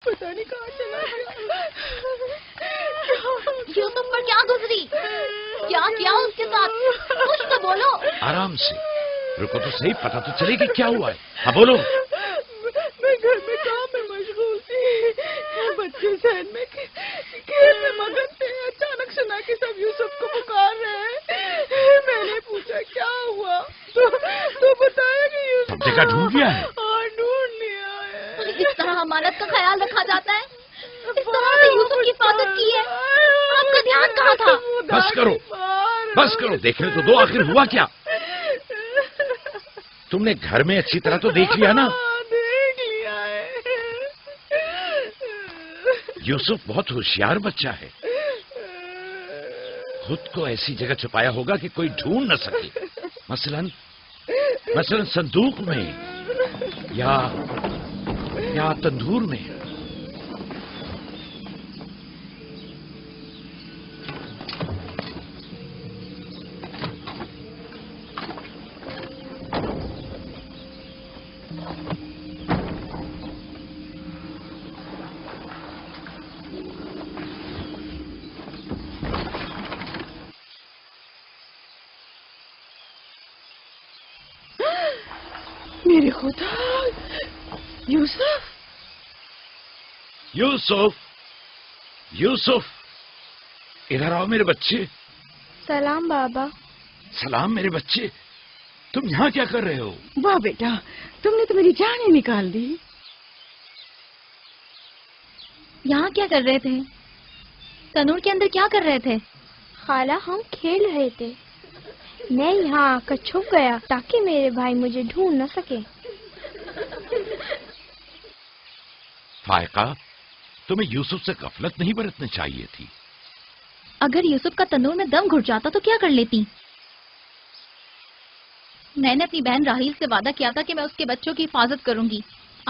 پتہ نہیں کہاں چلا گیا. یوسف پر کیا گزری؟ کیا کیا اس کے ساتھ؟ کچھ تو بولو. آرام سے رکو تو صحیح، پتہ تو چلے کہ کیا ہوا ہے. ہاں بولو. میں گھر میں کام میں مشغول تھی، بچے ذہن میں کھیل میں مگن تھے. اچانک سنا کہ سب یوسف کو پکار رہے ہیں. میں نے پوچھا کیا ہوا تو بتایا کہ یوسف سب جگہ ڈھونڈ لیا ہے. ہاں ڈھونڈ لیا ہے. اس طرح امانت کا خیال رکھا جاتا ہے؟ اس طرح سے یوسف کی حفاظت کی ہے؟ آپ کا دھیان کہاں تھا؟ بس کرو بس کرو، دیکھنے تو دو آخر ہوا کیا. تم نے گھر میں اچھی طرح تو دیکھ لیا نا؟ دیکھ لیا ہے. یوسف بہت ہوشیار بچہ ہے، خود کو ایسی جگہ چھپایا ہوگا کہ کوئی ڈھونڈ نہ سکے. مثلا صندوق میں یا تندور میں. میرے خدا، یوسف یوسف یوسف ادھر آؤ میرے بچے. سلام بابا. سلام میرے بچے، تم یہاں کیا کر رہے ہو؟ واہ بیٹا، تم نے تو میری جان ہی نکال دی. یہاں کیا کر رہے تھے؟ تنور کے اندر کیا کر رہے تھے؟ خالہ ہم کھیل رہے تھے. میں یہاں آ کر چھپ گیا تاکہ میرے بھائی مجھے ڈھونڈ نہ سکے. فائقہ، تمہیں یوسف سے غفلت نہیں برتنی چاہیے تھی. اگر یوسف کا تنور میں دم گھٹ جاتا تو کیا کر لیتی؟ میں نے اپنی بہن راحیل سے وعدہ کیا تھا کہ میں اس کے بچوں کی حفاظت کروں گی.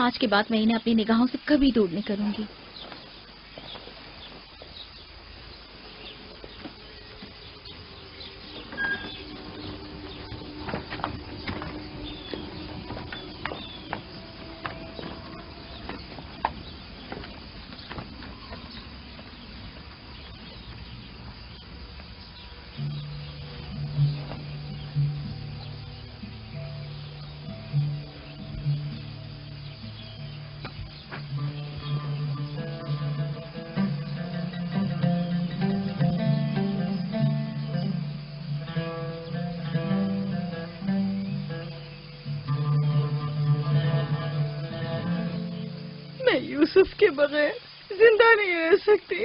آج کے بعد میں انہیں اپنی نگاہوں سے کبھی دور نہیں کروں گی. یوسف کے بغیر زندہ نہیں رہ سکتی.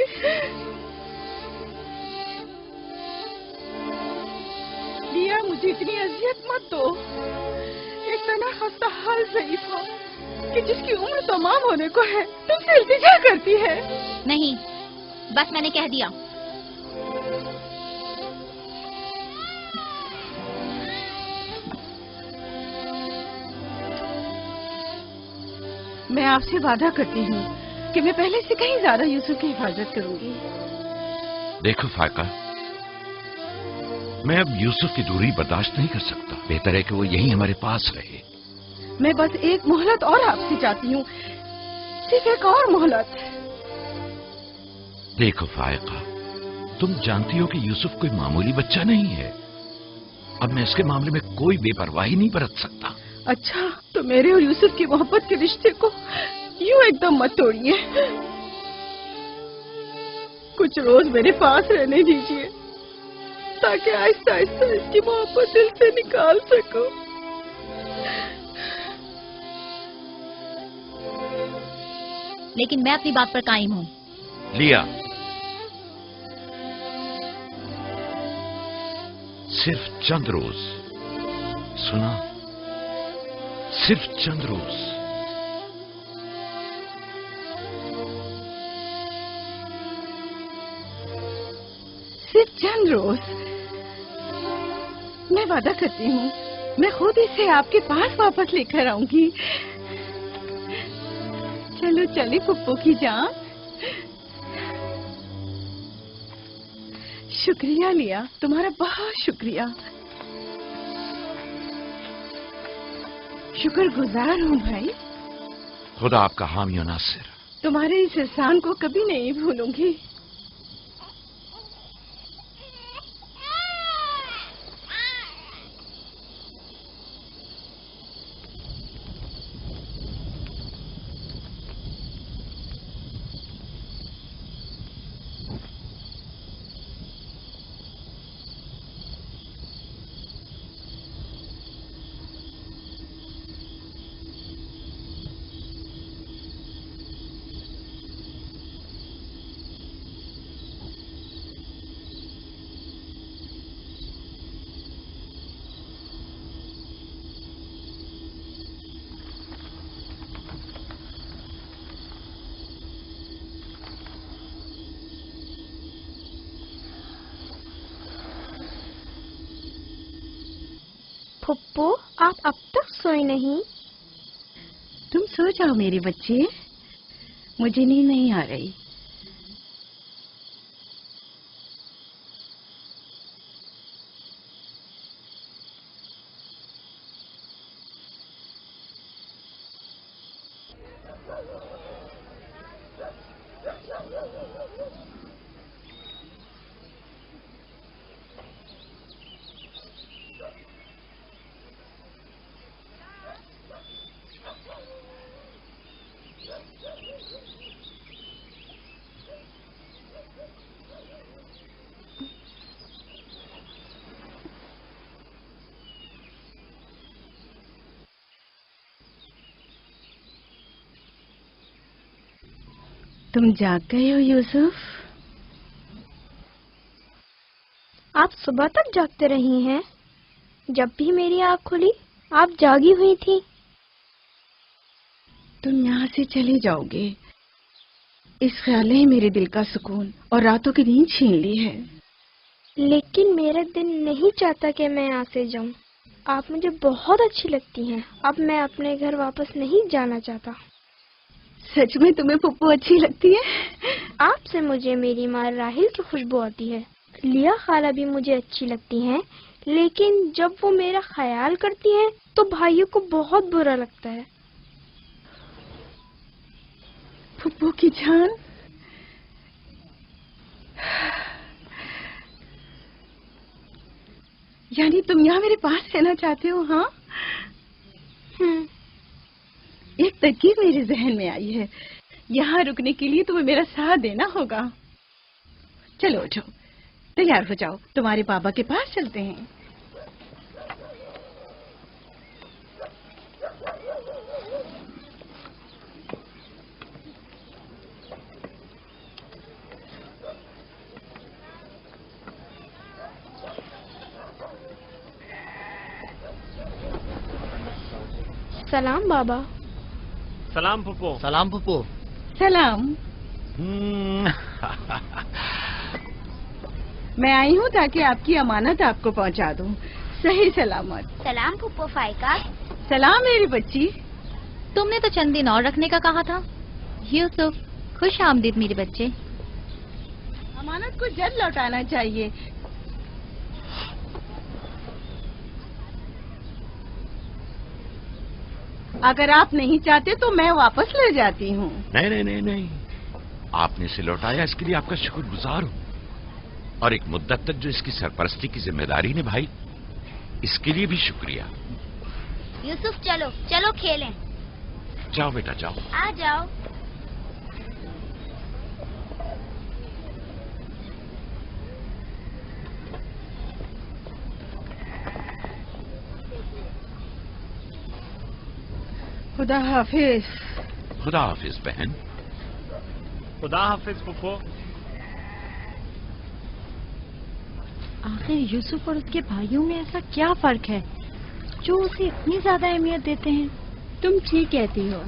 لیا، مجھے اتنی اذیت مت دو. ایک تنہا خستہ حال ضعیفہ کہ جس کی عمر تمام ہونے کو ہے تم سے التجا کرتی ہے. نہیں، بس میں نے کہہ دیا. میں آپ سے وعدہ کرتی ہوں کہ میں پہلے سے کہیں زیادہ یوسف کی حفاظت کروں گی. دیکھو فائقہ، میں اب یوسف کی دوری برداشت نہیں کر سکتا. بہتر ہے کہ وہ یہیں ہمارے پاس رہے. میں بس ایک مہلت اور آپ سے چاہتی ہوں، صرف ایک اور مہلت. دیکھو فائقہ، تم جانتی ہو کہ یوسف کوئی معمولی بچہ نہیں ہے. اب میں اس کے معاملے میں کوئی بے پرواہی نہیں برت سکتا. اچھا، تو میرے اور یوسف کی محبت کے رشتے کو یوں ایک دم مت توڑیے. کچھ روز میرے پاس رہنے دیجیے تاکہ آہستہ آہستہ اس کی محبت دل سے نکال سکوں. لیکن میں اپنی بات پر قائم ہوں. لیا، صرف چند روز. سنا؟ صرف چند روز. صرف چند روز. میں وعدہ کرتی ہوں میں خود اسے آپ کے پاس واپس لے کر آؤں گی. چلو چلی پپو کی جان. شکریہ لیا، تمہارا بہت شکریہ. شکر گزار ہوں بھائی. خدا آپ کا حامی و ناصر. तुम्हारे इस एहसान को कभी नहीं भूलूंगी। फुप्पो, आप अब तक सोए नहीं? तुम सो जाओ मेरे बच्चे, मुझे नींद नहीं आ रही। तुम जाग गए हो यूसुफ? आप सुबह तक जागते रही हैं? जब भी मेरी आँख खुली आप जागी हुई थी। तुम यहाँ से चले जाओगे, इस ख्याल ने मेरे दिल का सुकून और रातों की नींद छीन ली है। लेकिन मेरा दिल नहीं चाहता कि मैं यहाँ से जाऊँ। आप मुझे बहुत अच्छी लगती हैं। अब मैं अपने घर वापस नहीं जाना चाहता। सच में तुम्हें पुप्पो अच्छी लगती है? आपसे मुझे मेरी माँ राहिल की खुशबू आती है। लिया खाला भी मुझे अच्छी लगती हैं, लेकिन जब वो मेरा ख्याल करती हैं तो भाइयों को बहुत बुरा लगता है। पुप्पो की जान, यानी तुम यहाँ मेरे पास रहना चाहते हो? हाँ, एक तरकीब मेरे जहन में आई है। यहाँ रुकने के लिए तुम्हें मेरा साथ देना होगा। चलो उठो, तैयार हो जाओ, तुम्हारे पापा के पास चलते हैं। सलाम बाबा। सलाम पुप्पो। सलाम पुप्पो। सलाम। मैं आई हूँ ताकि आपकी अमानत आपको पहुँचा दूँ सही सलामत। सलाम फुप्पो फाइका। सलाम मेरी बच्ची। तुमने तो चंद दिन और रखने का कहा था। यूसुफ, खुश आमदीद मेरे बच्चे। अमानत को जल्द लौटाना चाहिए। अगर आप नहीं चाहते तो मैं वापस ले जाती हूँ। नहीं नहीं नहीं नहीं, आपने इसे लौटाया इसके लिए आपका शुक्रगुजार हूँ, और एक मुद्दत तक जो इसकी सरपरस्ती की जिम्मेदारी निभाई इसके लिए भी शुक्रिया। यूसुफ चलो चलो खेलें। जाओ बेटा जाओ। आ जाओ। खुदा हाफिज। खुदा हाफिज बहन। खुदा हाफिज पुप्पो। आखिर यूसुफ और उसके भाइयों में ऐसा क्या फर्क है जो उसे इतनी ज्यादा अहमियत देते हैं? तुम ठीक कहती हो।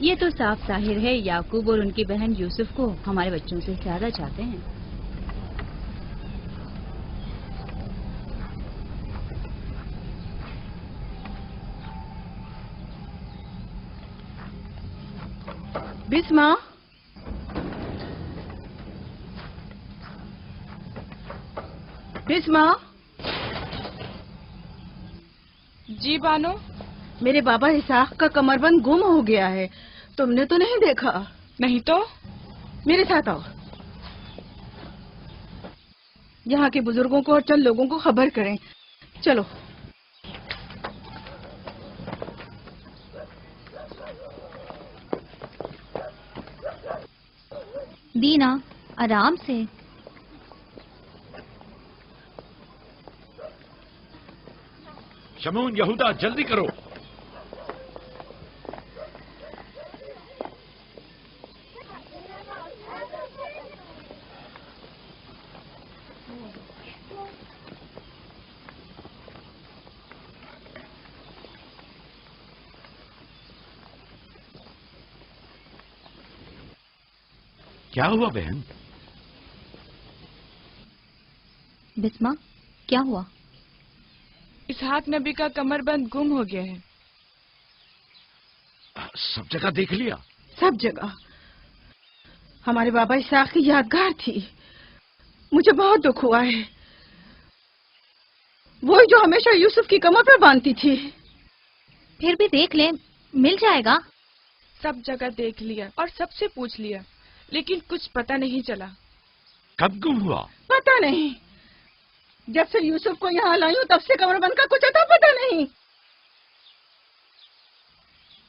ये तो साफ जाहिर है याकूब और उनकी बहन यूसुफ को हमारे बच्चों से ज्यादा चाहते हैं। बिस्मा, बिस्मा। जी बानो। मेरे बाबा इसाक का कमरबंद गुम हो गया है, तुमने तो नहीं देखा? नहीं तो मेरे साथ आओ, यहाँ के बुजुर्गों को और चंद लोगों को खबर करें। चलो। दीना, आराम से। शमून, यहूदा, जल्दी करो। क्या हुआ बहन? बिस्मा, क्या हुआ? इसहाक नबी का कमरबंद गुम हो गया है। सब जगह देख लिया? सब जगह। हमारे बाबा इसहाक की यादगार थी। मुझे बहुत दुख हुआ है। वही जो हमेशा यूसुफ की कमर पर बांधती थी। फिर भी देख ले, मिल जाएगा। सब जगह देख लिया और सबसे पूछ लिया, लेकिन कुछ पता नहीं चला। कब गुम हुआ? पता नहीं। जब से यूसुफ को यहाँ लाई हूँ तब से कमरबंद का कुछ अता पता नहीं।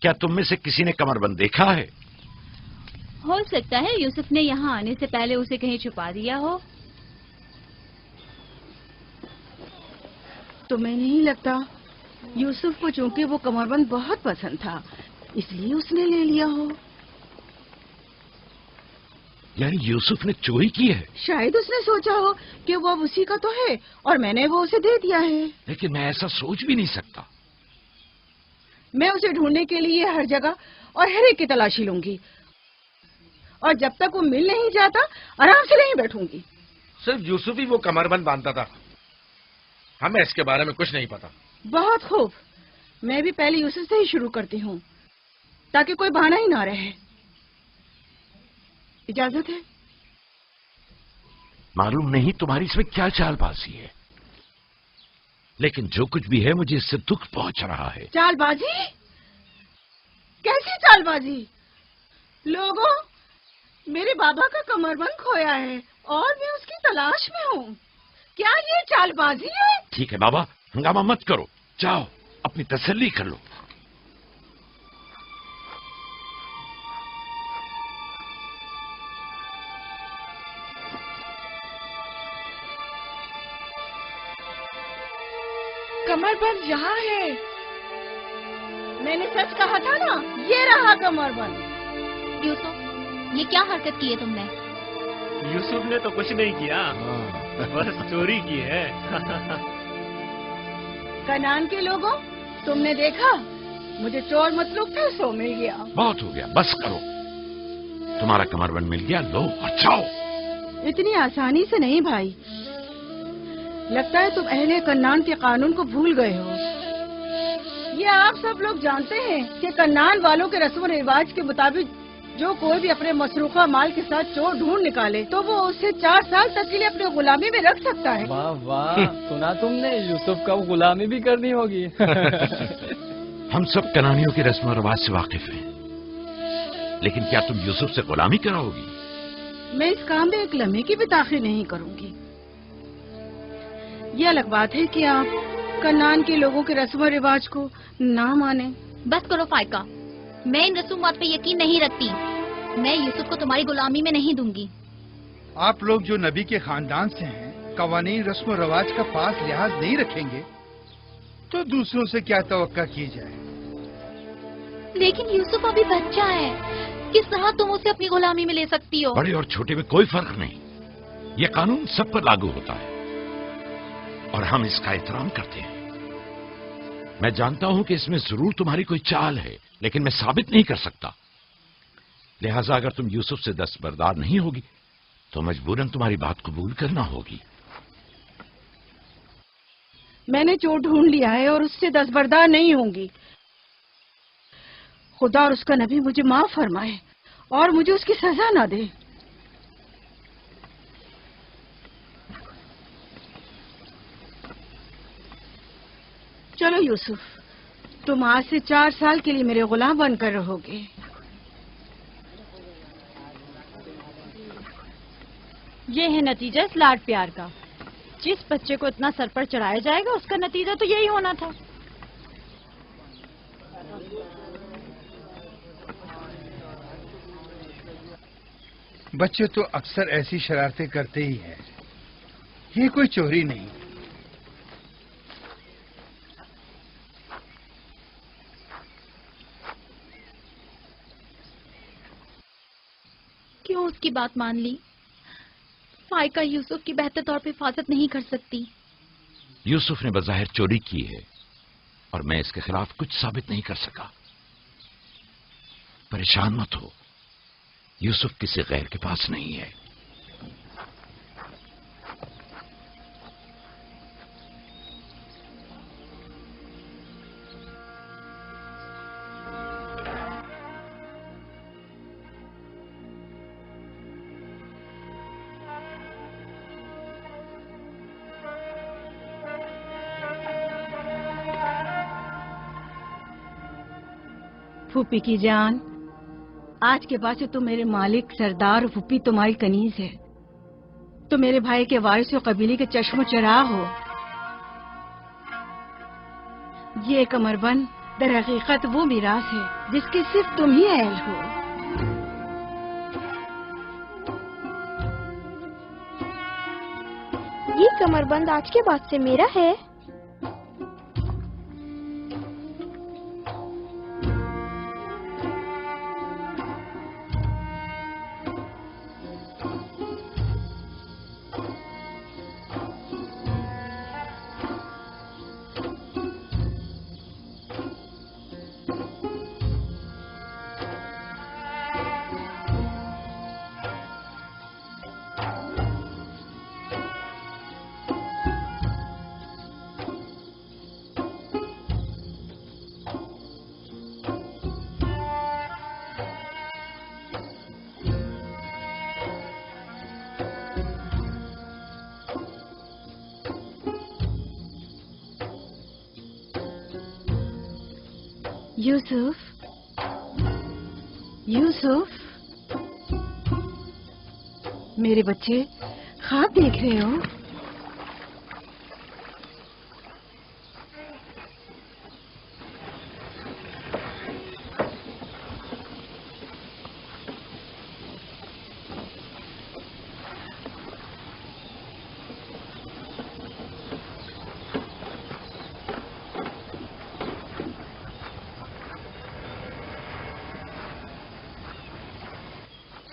क्या तुम में से किसी ने कमरबंद देखा है? हो सकता है यूसुफ ने यहाँ आने से पहले उसे कहीं छुपा दिया हो। तुम्हें नहीं लगता यूसुफ को चूंकि वो कमरबंद बहुत पसंद था इसलिए उसने ले लिया हो? यानी यूसुफ ने चोरी की है? शायद उसने सोचा हो कि वो अब उसी का तो है और मैंने वो उसे दे दिया है। लेकिन मैं ऐसा सोच भी नहीं सकता। मैं उसे ढूंढने के लिए हर जगह और हर एक की तलाशी लूंगी और जब तक वो मिल नहीं जाता आराम से नहीं बैठूंगी। सिर्फ यूसुफ ही वो कमरबंद बांधता था, हमें इसके बारे में कुछ नहीं पता। बहुत खूब। मैं भी पहले यूसुफ से ही शुरू करती हूँ ताकि कोई बहाना ही ना रहे। इजाजत है? मालूम नहीं तुम्हारी इसमें क्या चालबाजी है, लेकिन जो कुछ भी है मुझे इससे दुख पहुंच रहा है। चालबाजी? कैसी चालबाजी? लोगों, मेरे बाबा का कमरबंद खोया है और मैं उसकी तलाश में हूँ। क्या ये चालबाजी है? ठीक है बाबा, हंगामा मत करो, जाओ अपनी तसल्ली कर लो। कमरबंद यहाँ है। मैंने सच कहा था ना, ये रहा कमरबंद। यूसुफ, ये क्या हरकत की है तुमने? यूसुफ ने तो कुछ नहीं किया, बस चोरी की है। कनान के लोगों, तुमने देखा, मुझे चोर मतलूब था, सो मिल गया। बहुत हो गया, बस करो। तुम्हारा कमरबंद मिल गया, लो और जाओ। इतनी आसानी से नहीं भाई। लगता है तुम अहले कन्नान के कानून को भूल गए हो। ये आप सब लोग जानते हैं कि कन्नान वालों के रस्म रिवाज के मुताबिक जो कोई भी अपने मसरूखा माल के साथ चोर ढूंढ निकाले तो वो उसे 4 साल तक के लिए अपने गुलामी में रख सकता है। वाह वाह, सुना तुमने, यूसुफ का गुलामी भी करनी होगी। हम सब कनानियों के रस्म रिवाज से वाकिफ हैं, लेकिन क्या तुम यूसुफ से गुलामी कराओगी? मैं इस काम में एक लम्हे की भी ताखीर नहीं करूंगी। ये अलग बात है कि आप कन्नान के लोगों के रस्म रिवाज को ना माने। बस करो फाइका, मैं इन रसूमात पे यकीन नहीं रखती। मैं यूसुफ को तुम्हारी गुलामी में नहीं दूंगी। आप लोग जो नबी के खानदान से हैं, कवानीन रस्म रवाज का पास लिहाज नहीं रखेंगे तो दूसरों से क्या तवक्का की जाए। लेकिन यूसुफ अभी बच्चा है, किस तरह तुम उसे अपनी गुलामी में ले सकती हो? बड़े और छोटे में कोई फर्क नहीं, ये कानून सब पर लागू होता है और हम इसका एहतराम करते हैं। मैं जानता हूं कि इसमें जरूर तुम्हारी कोई चाल है, लेकिन मैं साबित नहीं कर सकता। लिहाजा अगर तुम यूसुफ से दस्तबरदार नहीं होगी तो मजबूरन तुम्हारी बात कबूल करना होगी। मैंने चोर ढूंढ लिया है और उससे दस्तबरदार नहीं होंगी। खुदा और उसका नबी मुझे माफ फरमाए और मुझे उसकी सजा ना दे। चलो यूसुफ, तुम आज से 4 साल के लिए मेरे गुलाम बनकर रहोगे। یہ ہے نتیجہ اس لاڈ پیار کا. جس بچے کو اتنا سر پر چڑھایا جائے گا اس کا نتیجہ تو یہی ہونا تھا. بچے تو اکثر ایسی شرارتیں کرتے ہی ہیں. یہ کوئی چوری نہیں. کیوں اس کی بات مان لی؟ فائقہ یوسف کی بہتر طور پہ حفاظت نہیں کر سکتی. یوسف نے بظاہر چوری کی ہے اور میں اس کے خلاف کچھ ثابت نہیں کر سکا. پریشان مت ہو، یوسف کسی غیر کے پاس نہیں ہے. پھوپھی کی جان، آج کے بعد سے تو میرے مالک سردار پھوپھی تمہاری کنیز ہے. تو میرے بھائی کے وارث و قبیلے کے چشم و چراغ ہو. یہ کمر بند در حقیقت وہ میراث ہے جس کے صرف تم ہی اہل ہو. یہ کمر بند آج کے بعد سے میرا ہے. یوسف، یوسف، میرے بچے خواب دیکھ رہے ہو؟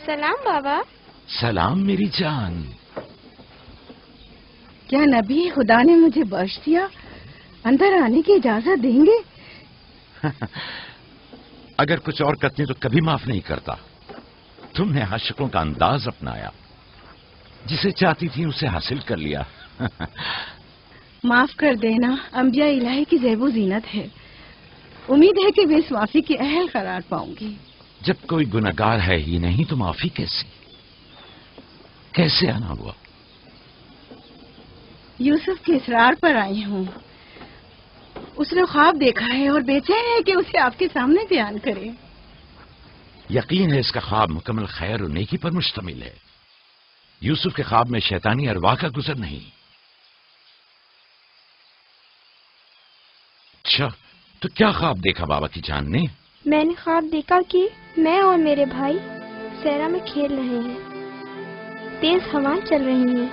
سلام بابا. سلام میری جان. کیا نبی خدا نے مجھے بخش دیا؟ اندر آنے کی اجازت دیں گے؟ اگر کچھ اور کرتی تو کبھی معاف نہیں کرتا. تم نے عاشقوں کا انداز اپنایا، جسے چاہتی تھی اسے حاصل کر لیا. معاف کر دینا انبیاء الہی کی زیب و زینت ہے. امید ہے کہ میں اس معافی کی اہل قرار پاؤں گی. جب کوئی گنہگار ہے ہی نہیں تو معافی کیسے آنا ہوا؟ یوسف کے اصرار پر آئی ہوں. اس نے خواب دیکھا ہے اور بے چین ہے کہ اسے آپ کے سامنے بیان کرے. یقین ہے اس کا خواب مکمل خیر و نیکی پر مشتمل ہے. یوسف کے خواب میں شیطانی ارواح کا گزر نہیں. اچھا، تو کیا خواب دیکھا بابا کی جان نے؟ میں نے خواب دیکھا کہ میں اور میرے بھائی صحرا میں کھیل رہے ہیں. تیز ہوائیں چل رہی ہیں.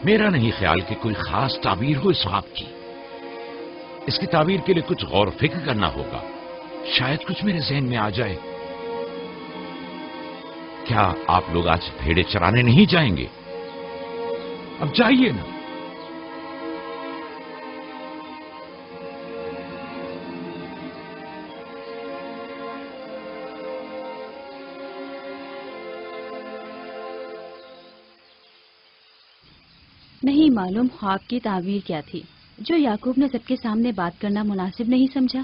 मेरा नहीं ख्याल कि कोई खास ताबीर हो इस ख्वाब की। इसकी ताबीर के लिए कुछ गौर फिक्र करना होगा, शायद कुछ मेरे ज़हन में आ जाए। क्या आप लोग आज भेड़े चराने नहीं जाएंगे? अब जाइए ना। नहीं मालूम ख्वाब की ताबीर क्या थी जो याकूब ने सबके सामने बात करना मुनासिब नहीं समझा।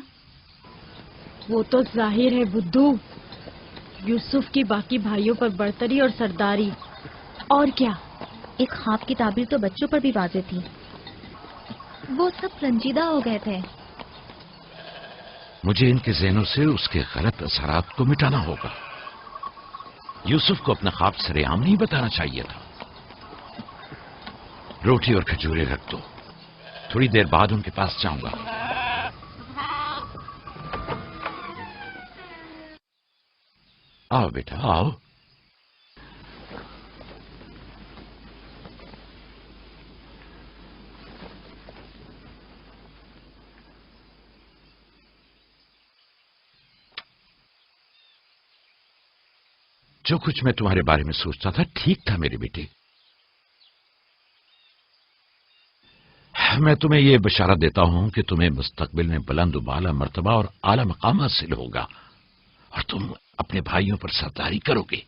वो तो जाहिर है बुद्धू, यूसुफ की बाकी भाइयों पर बर्तरी और सरदारी। और क्या? एक ख्वाब की ताबीर तो बच्चों पर भी वाज़ेह थी। वो सब रंजीदा हो गए थे। मुझे इनके ज़हनों से उसके गलत असरात को मिटाना होगा। यूसुफ को अपना ख्वाब सरेआम नहीं बताना चाहिए था। रोटी और खजूरें रख दो, थोड़ी देर बाद उनके पास जाऊंगा। आओ बेटा आओ। जो कुछ मैं तुम्हारे बारे में सोचता था ठीक था मेरे बेटे। मैं तुम्हें यह बशारत देता हूं कि तुम्हें मुस्तकबिल में बुलंद बाला मर्तबा और आला मकाम हासिल होगा और तुम अपने भाइयों पर सरदारी करोगे।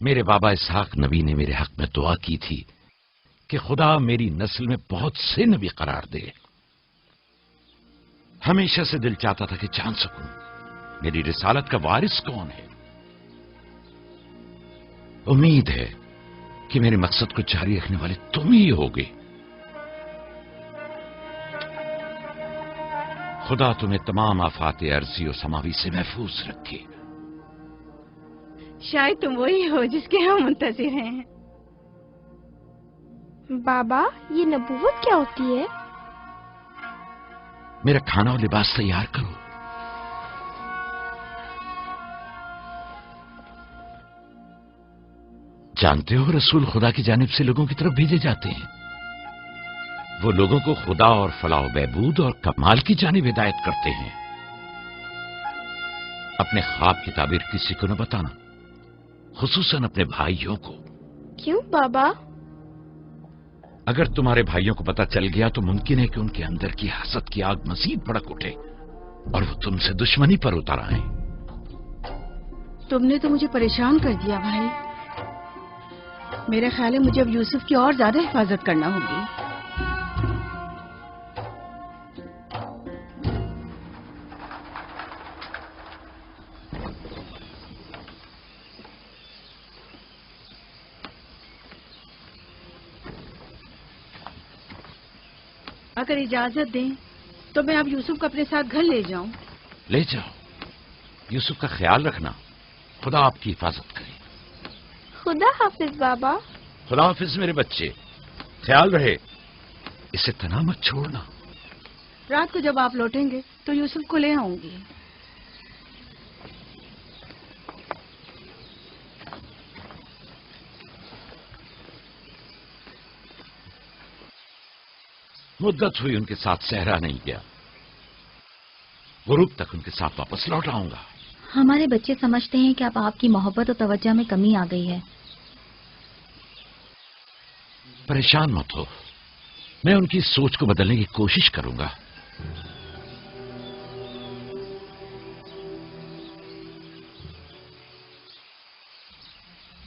मेरे बाबा इसहाक नबी ने मेरे हक में दुआ की थी कि खुदा मेरी नस्ल में बहुत से नबी करार दे। हमेशा से दिल चाहता था कि जान सकूं मेरी रिसालत का वारिस कौन है। उम्मीद है कि मेरे मकसद को जारी रखने वाले तुम ही होगे। खुदा तुम्हें तमाम आफात अर्जी और समावी से महफूज रखे। शायद तुम वही हो जिसके हम मुंतज़िर हैं। बाबा, ये नबूवत क्या होती है? मेरा खाना और लिबास तैयार करो। जानते हो रसूल खुदा की जानिब से लोगों की तरफ भेजे जाते हैं। वो लोगों को खुदा और फलाह बहबूद और कमाल की जानिब हिदायत करते हैं। अपने ख्वाब की ताबीर किसी को न बताना, खुसूसन अपने भाइयों को। क्यों बाबा? अगर तुम्हारे भाइयों को पता चल गया तो मुमकिन है कि उनके अंदर की हसद की आग मजीद भड़क उठे और वो तुमसे दुश्मनी पर उतर आए। तुमने तो मुझे परेशान कर दिया भाई। मेरा ख्याल है मुझे अब यूसुफ की और ज्यादा हिफाजत करना होगी। अगर इजाजत दें तो मैं अब यूसुफ को अपने साथ घर ले जाऊं। ले जाओ। यूसुफ का ख्याल रखना। खुदा आपकी हिफाजत करे। खुदा हाफिज बाबा। खुदा हाफिज मेरे बच्चे। ख्याल रहे, इसे तना मत छोड़ना। रात को जब आप लौटेंगे तो यूसुफ को ले आऊंगी। मुद्दत हुई उनके साथ सहरा नहीं गया। गुरूब तक उनके साथ वापस लौट आऊंगा। हमारे बच्चे समझते हैं कि अब आपकी मोहब्बत और तवज्जो में कमी आ गई है। परेशान मत हो, मैं उनकी सोच को बदलने की कोशिश करूंगा।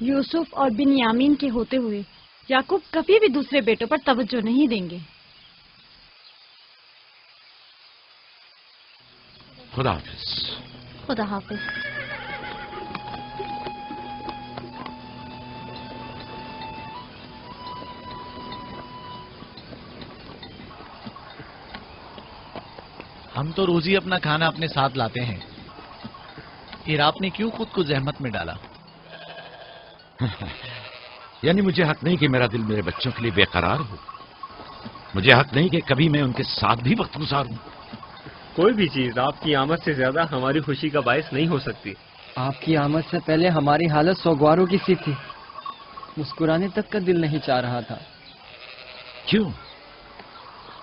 यूसुफ और बिन्यामीन के होते हुए याकूब कभी भी दूसरे बेटों पर तवज्जो नहीं देंगे। खुदा हाफिज। खुदा हाफिज। हम तो रोज ही अपना खाना अपने साथ लाते हैं, फिर आपने क्यों खुद को जहमत में डाला? यानी मुझे हक नहीं कि मेरा दिल मेरे बच्चों के लिए बेकरार हो। मुझे हक नहीं कि कभी मैं उनके साथ भी वक्त गुजारूं। कोई भी चीज आपकी आमद से ज्यादा हमारी खुशी का बायस नहीं हो सकती। آپ کی آمد سے پہلے ہماری حالت سوگواروں کی سی تھی. مسکرانے تک کا دل نہیں چاہ رہا تھا. کیوں؟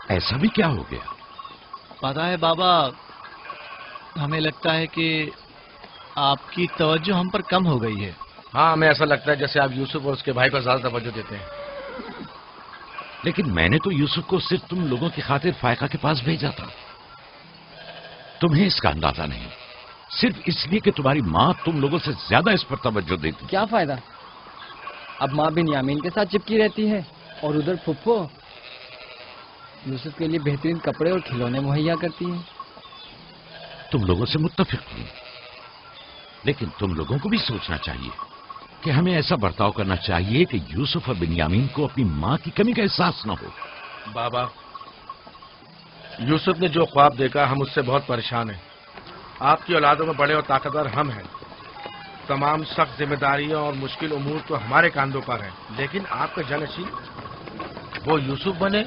ایسا بھی کیا ہو گیا؟ پتا ہے بابا، ہمیں لگتا ہے کہ آپ کی توجہ ہم پر کم ہو گئی ہے. ہاں، ہمیں ایسا لگتا ہے جیسے آپ یوسف اور اس کے بھائی پر زیادہ توجہ دیتے ہیں. لیکن میں نے تو یوسف کو صرف تم لوگوں کی خاطر فائقہ کے پاس بھیجا تھا. تمہیں اس کا اندازہ نہیں، صرف اس لیے کہ تمہاری ماں تم لوگوں سے زیادہ اس پر توجہ دیتی. کیا فائدہ؟ اب ماں بنیامین کے ساتھ چپکی رہتی ہے اور ادھر پھپھو یوسف کے لیے بہترین کپڑے اور کھلونے مہیا کرتی ہیں. تم لوگوں سے متفق ہوں، لیکن تم لوگوں کو بھی سوچنا چاہیے کہ ہمیں ایسا برتاؤ کرنا چاہیے کہ یوسف اور بنیامین کو اپنی ماں کی کمی کا احساس نہ ہو. بابا، یوسف نے جو خواب دیکھا ہم اس سے بہت پریشان ہیں. آپ کی اولادوں میں بڑے اور طاقتور ہم ہیں. تمام سخت ذمہ داریاں اور مشکل امور تو ہمارے کاندھوں پر ہیں، لیکن آپ کا جانشین وہ یوسف بنے.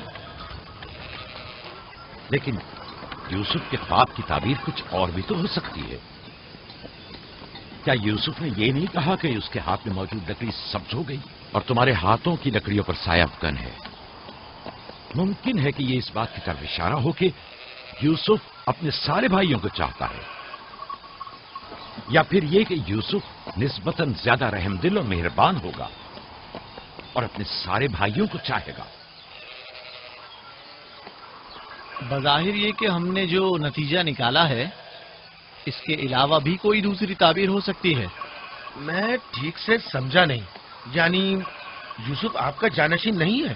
لیکن یوسف کے خواب کی تعبیر کچھ اور بھی تو ہو سکتی ہے. کیا یوسف نے یہ نہیں کہا کہ اس کے ہاتھ میں موجود لکڑی سبز ہو گئی اور تمہارے ہاتھوں کی لکڑیوں پر سایہ افکن ہے؟ ممکن ہے کہ یہ اس بات کی طرف اشارہ ہو کہ یوسف اپنے سارے بھائیوں کو چاہتا ہے، یا پھر یہ کہ یوسف نسبتاً زیادہ رحم دل اور مہربان ہوگا اور اپنے سارے بھائیوں کو چاہے گا. بظاہر یہ کہ ہم نے جو نتیجہ نکالا ہے اس کے علاوہ بھی کوئی دوسری تعبیر ہو سکتی ہے. میں ٹھیک سے سمجھا نہیں. یعنی یوسف آپ کا جانشین نہیں ہے؟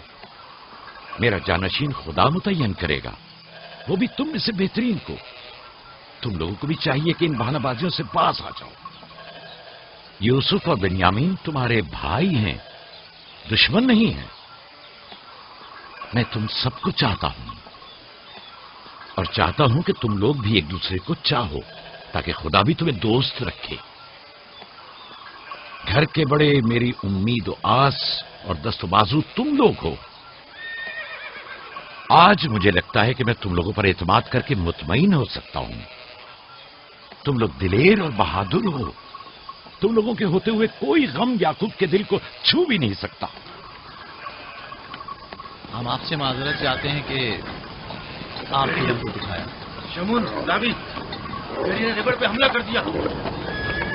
میرا جانشین خدا متعین کرے گا، وہ بھی تم میں سے بہترین کو. تم لوگوں کو بھی چاہیے کہ ان بہانہ بازیوں سے باز آ جاؤ. یوسف اور بنیامین تمہارے بھائی ہیں، دشمن نہیں ہیں. میں تم سب کو چاہتا ہوں اور چاہتا ہوں کہ تم لوگ بھی ایک دوسرے کو چاہو تاکہ خدا بھی تمہیں دوست رکھے. گھر کے بڑے میری امید و آس اور دست و بازو تم لوگ ہو. آج مجھے لگتا ہے کہ میں تم لوگوں پر اعتماد کر کے مطمئن ہو سکتا ہوں. تم لوگ دلیر اور بہادر ہو. تم لوگوں کے ہوتے ہوئے کوئی غم یعقوب کے دل کو چھو بھی نہیں سکتا. ہم آپ سے معذرت چاہتے ہیں کہ آپ نے ہم کو دکھایا. شمون، داوی، میری نے ریبر پہ حملہ کر دیا.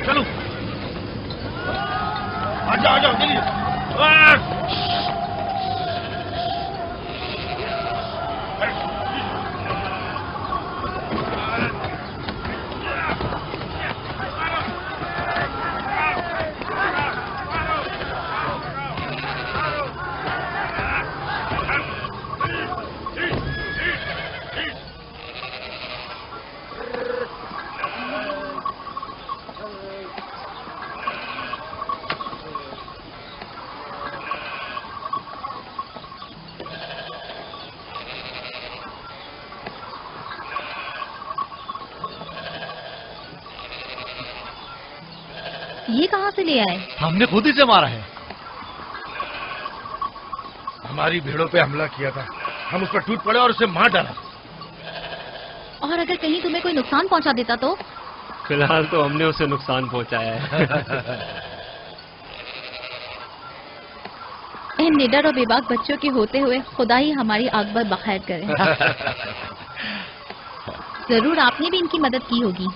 چلو آ جاؤ جلدی. یہ کہاں سے لے آئے؟ ہم نے خود ہی سے مارا ہے. ہماری بھیڑوں پہ حملہ کیا تھا، ہم اس پر ٹوٹ پڑے اور اسے مار ڈالا. اور اگر کہیں تمہیں کوئی نقصان پہنچا دیتا تو؟ فی الحال تو ہم نے اسے نقصان پہنچایا ہے. ان نڈر اور بے باک بچوں کے ہوتے ہوئے خدا ہی ہماری عاقبت بخیر کرے. ضرور آپ نے بھی ان کی مدد کی ہوگی.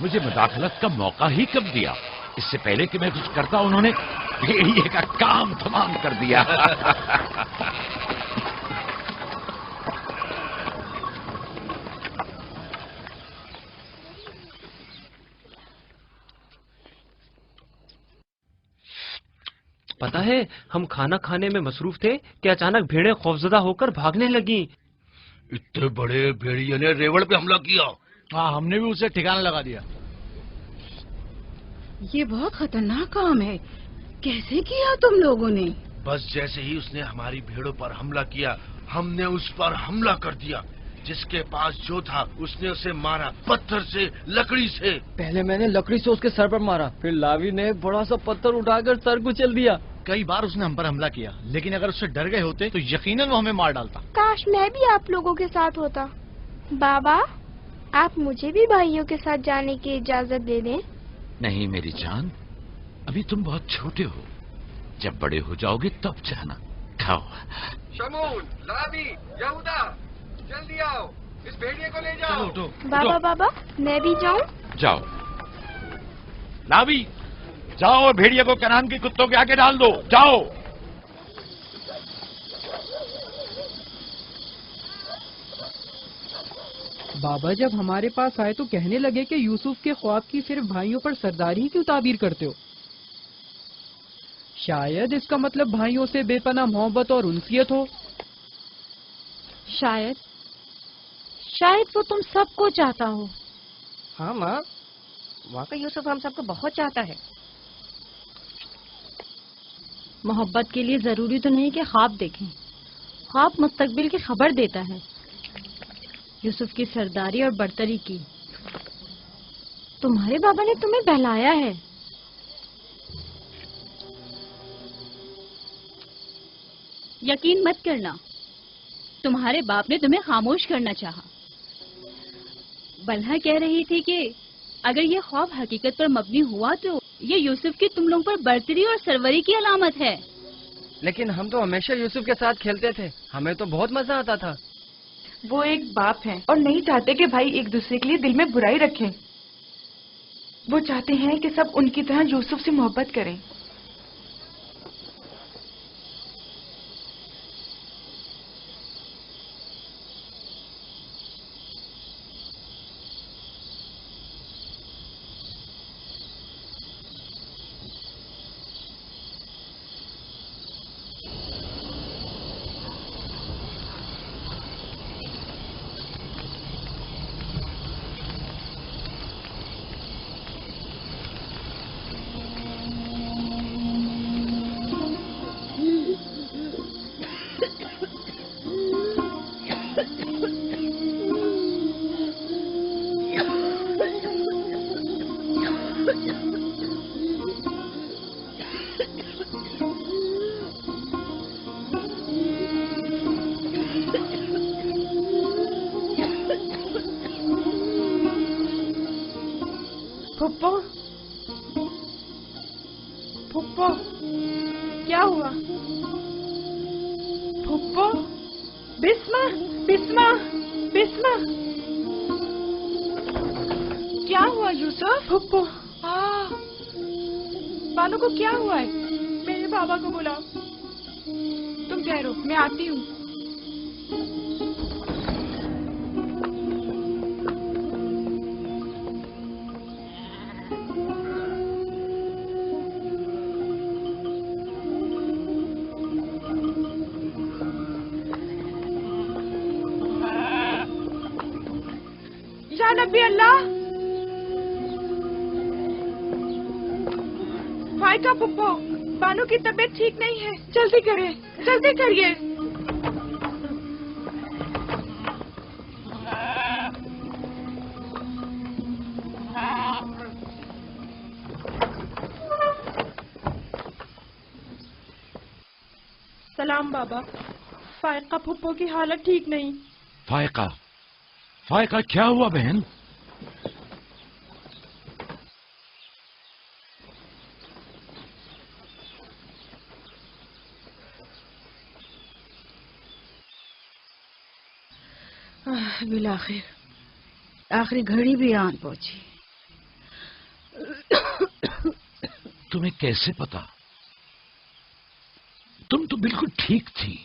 مجھے مداخلت کا موقع ہی کب دیا؟ اس سے پہلے کہ میں کچھ کرتا انہوں نے بھیڑیے کا کام تمام کر دیا. پتا ہے ہم کھانا کھانے میں مصروف تھے کہ اچانک بھیڑیں خوفزدہ ہو کر بھاگنے لگیں. اتنے بڑے بھیڑیے نے ریوڑ پہ حملہ کیا. ہاں، ہم نے بھی اسے ٹھکانا لگا دیا. یہ بہت خطرناک کام ہے. کیسے کیا تم لوگوں نے؟ بس جیسے ہی اس نے ہماری بھیڑوں پر حملہ کیا ہم نے اس پر حملہ کر دیا. جس کے پاس جو تھا اس نے اسے مارا، پتھر سے، لکڑی سے. پہلے میں نے لکڑی سے اس کے سر پر مارا، پھر لاوی نے بڑا سا پتھر اٹھا کر سر کو چل دیا. کئی بار اس نے ہم پر حملہ کیا، لیکن اگر اس سے ڈر گئے ہوتے تو یقیناً وہ ہمیں مار ڈالتا. کاش میں بھی آپ لوگوں کے ساتھ ہوتا. بابا، آپ مجھے بھی بھائیوں کے ساتھ جانے کی اجازت دے دیں. नहीं मेरी जान, अभी तुम बहुत छोटे हो, जब बड़े हो जाओगे तब जाना। खाओ। शमून, लाबी, यहूदा, जल्दी आओ, इस भेड़िए को ले जाओ। चलो, बाबा बाबा, मैं भी जाऊं? जाओ। लाबी, जाओ भेड़िए को कनान के कुत्तों के आगे डाल दो, जाओ। बाबा जब हमारे पास आए तो कहने लगे कि यूसुफ के ख्वाब की सिर्फ भाइयों पर सरदारी ही क्यों ताबीर करते हो? शायद इसका मतलब भाइयों से बेपनाह मोहब्बत और उनसियत हो। शायद वो तुम सबको चाहता हो। हाँ माँ, वाकई यूसुफ हम सबको बहुत चाहता है। मोहब्बत के लिए जरूरी तो नहीं कि ख्वाब देखें, ख्वाब मुस्तकबिल की खबर देता है। यूसुफ की सरदारी और बर्तरी की तुम्हारे बाबा ने तुम्हें बहलाया है। यकीन मत करना, तुम्हारे बाप ने तुम्हें खामोश करना चाहा। बल्हा कह रही थी कि अगर ये ख्वाब हकीकत पर मबनी हुआ तो ये यूसुफ की तुम लोगों पर बर्तरी और सरवरी की अलामत है। लेकिन हम तो हमेशा यूसुफ के साथ खेलते थे, हमें तो बहुत मजा आता था। वो एक बाप हैं और नहीं चाहते कि भाई एक दूसरे के लिए दिल में बुराई रखें। वो चाहते हैं कि सब उनकी तरह यूसुफ से मोहब्बत करें। फुप्पो, फुप्पो, क्या हुआ? फुप्पो, बिस्मा, बिस्मा, बिस्मा, क्या हुआ यूसुफ? फुप्पो, बानू को क्या हुआ है? मेरे बाबा को बुलाओ। तुम ठहरो, मैं आती हूँ। नबी अल्लाह, फायका पुप्पो, बानू की तबीयत ठीक नहीं है, जल्दी करें, जल्दी करिए। सलाम बाबा, फायका पुप्पो की हालत ठीक नहीं। फायका, फायका क्या हुआ बहन? बिलाखिर आखिरी घड़ी भी आन पहुंची। तुम्हें कैसे पता? तुम तो बिल्कुल ठीक थी,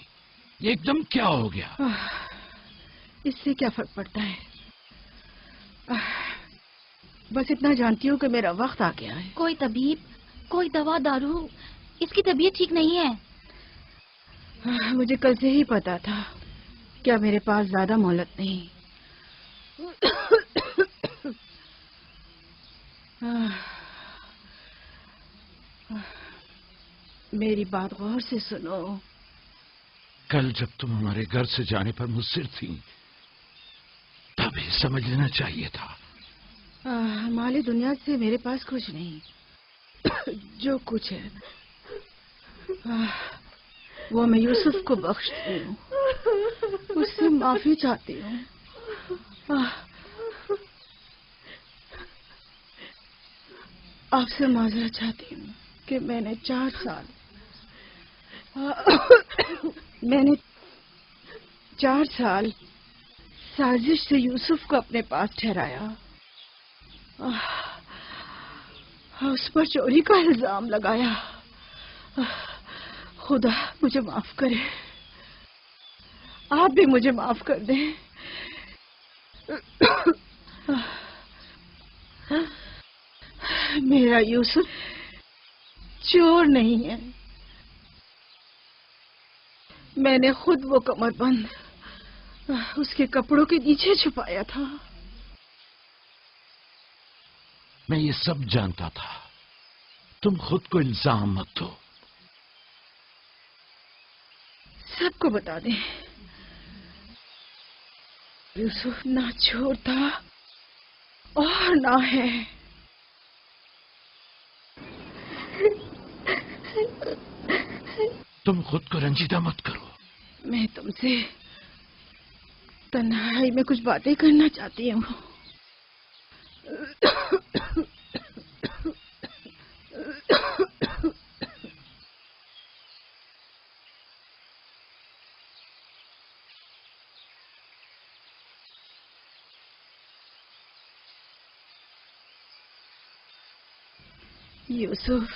ये एकदम क्या हो गया? इससे क्या फर्क पड़ता है? बस इतना जानती हूँ कि मेरा वक्त आ गया है। कोई तबीब, कोई दवा दारू, इसकी तबीयत ठीक नहीं है। मुझे कल से ही पता था, क्या मेरे पास ज्यादा मोहलत नहीं। मेरी बात गौर से सुनो। कल जब तुम हमारे घर से जाने पर मुझसे थी, तभी समझ लेना चाहिए था। माली दुनिया से मेरे पास कुछ नहीं। जो कुछ है वो मैं यूसुफ को बख्शती हूँ, उससे माफी चाहती हूँ। آپ سے معذرت چاہتی ہوں کہ میں نے 4 سال سازش سے یوسف کو اپنے پاس ٹھہرایا، اس پر چوری کا الزام لگایا۔ خدا مجھے معاف کرے، آپ بھی مجھے معاف کر دیں۔ میرا یوسف چور نہیں ہے، میں نے خود وہ کمر بند اس کے کپڑوں کے نیچے چھپایا تھا۔ میں یہ سب جانتا تھا، تم خود کو الزام مت دو۔ سب کو بتا دیں، یوسف نہ چور تھا اور نہ ہے۔ تم خود کو رنجیدہ مت کرو۔ میں تم سے تنہائی میں کچھ باتیں کرنا چاہتی ہوں۔ یوسف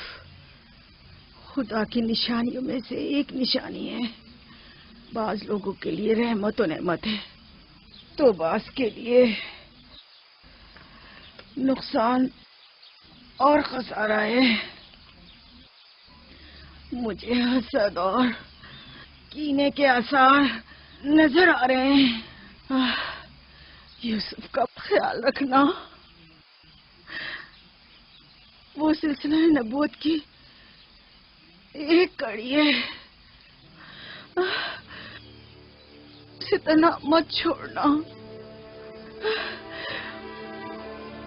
خدا کی نشانیوں میں سے ایک نشانی ہے۔ بعض لوگوں کے لیے رحمت و نعمت ہے تو بعض کے لیے نقصان اور خسارہ ہے۔ مجھے حسد اور کینے کے آثار نظر آ رہے ہیں۔ یوسف کا خیال رکھنا، وہ سلسلہ نبوت کی ایک کڑی ہے، اسے تنہا مت چھوڑنا۔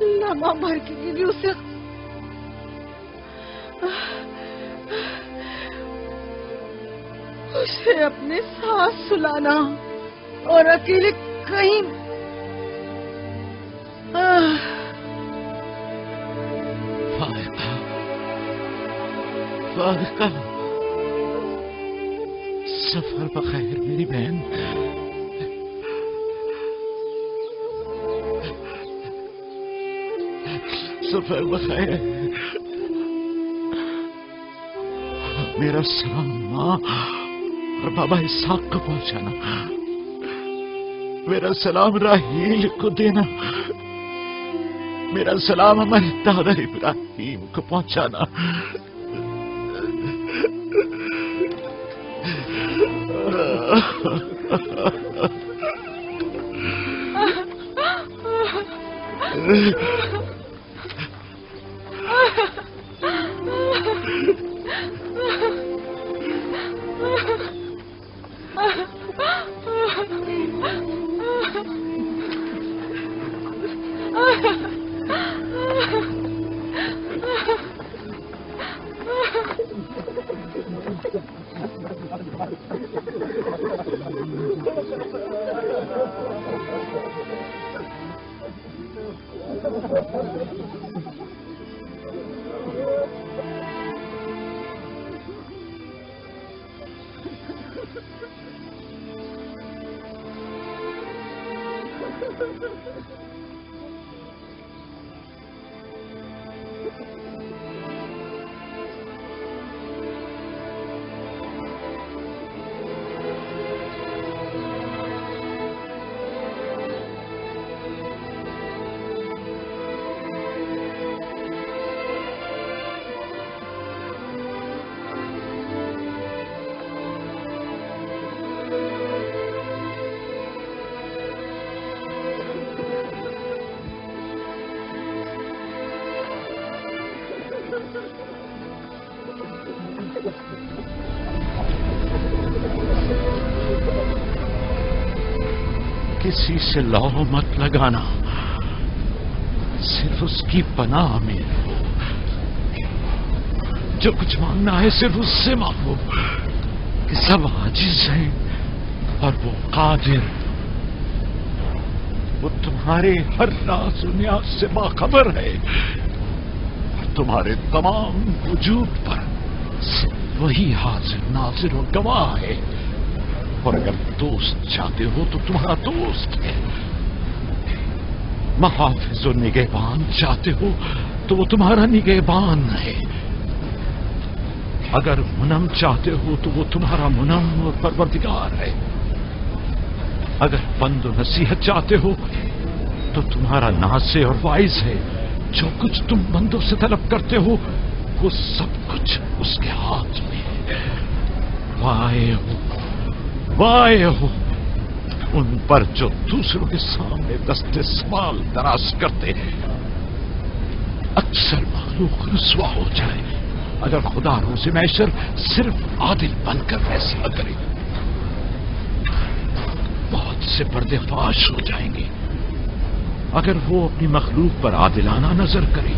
لمحہ بھر کے لیے بھی اسے اپنے ساتھ سلانا اور اکیلے کہیں فائقہ، سفر بخیر میری بہن۔ سفر بخیر۔ میرا سلام ماں اور بابا اسحاق کو پہنچانا، میرا سلام راہیل کو دینا، میرا سلام ہمارے دادا ابراہیم کو پہنچانا۔ کسی سے لو مت لگانا، صرف اس کی پناہ میں رہو۔ جو کچھ مانگنا ہے صرف اس سے مانگو کہ سب عاجز ہیں اور وہ قادر، وہ تمہارے ہر راز و نیاز سے باخبر ہے اور तुम्हारे तमाम वजूद पर सिर्फ वही हाजिर नाजिर और गवाह है। और अगर दोस्त चाहते हो तो तुम्हारा दोस्त है, महाफिज और निगहबान चाहते हो तो वो तुम्हारा निगहबान है, अगर मुनम चाहते हो तो वो तुम्हारा मुनम और परवरदिगार है, अगर बंद और नसीहत चाहते हो तो तुम्हारा नासे और वाइज है। जो कुछ तुम बंदों से तलब करते हो वो सब कुछ उसके हाथ में है। वाए हो उन पर जो दूसरों के सामने दस्ते सवाल दराज करते हैं। अक्सर मालूक रुसवा हो जाए अगर खुदा रोज़े महशर सिर्फ आदिल बनकर फैसला करे। बहुत से पर्देफाश हो जाएंगे अगर वो अपनी मखलूक पर आदिलाना नजर करे।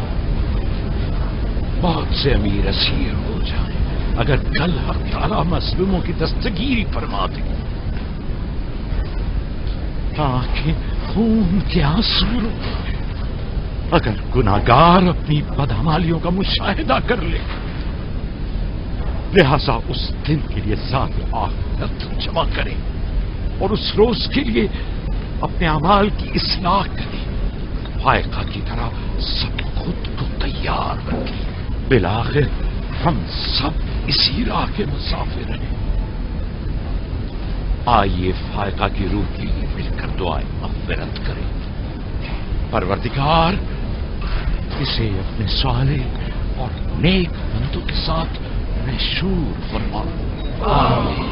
बहुत से अमीर असीर हो जाए अगर कल हक ताला मजलूमों की दस्तगीरी फरमा दे। आंखें खून के आंसू रोए अगर गुनाहगार अपनी बदअमालियों का मुशाहिदा कर ले। लिहाजा उस दिन के लिए ज़ात आखिरत जमा करें और उस रोज के लिए अपने अमाल की इस्लाह करें। फायका की तरह सब खुद को तैयार रखें। बिलाखिर हम सब इसी राह के मुसाफिर हैं। आइए फायका की रूह के लिए मिलकर दुआएं मग़फ़िरत करें। परवरदिगार इसे अपने सालेह और नेक बंदों के साथ मशहूर फरमा। आमीन।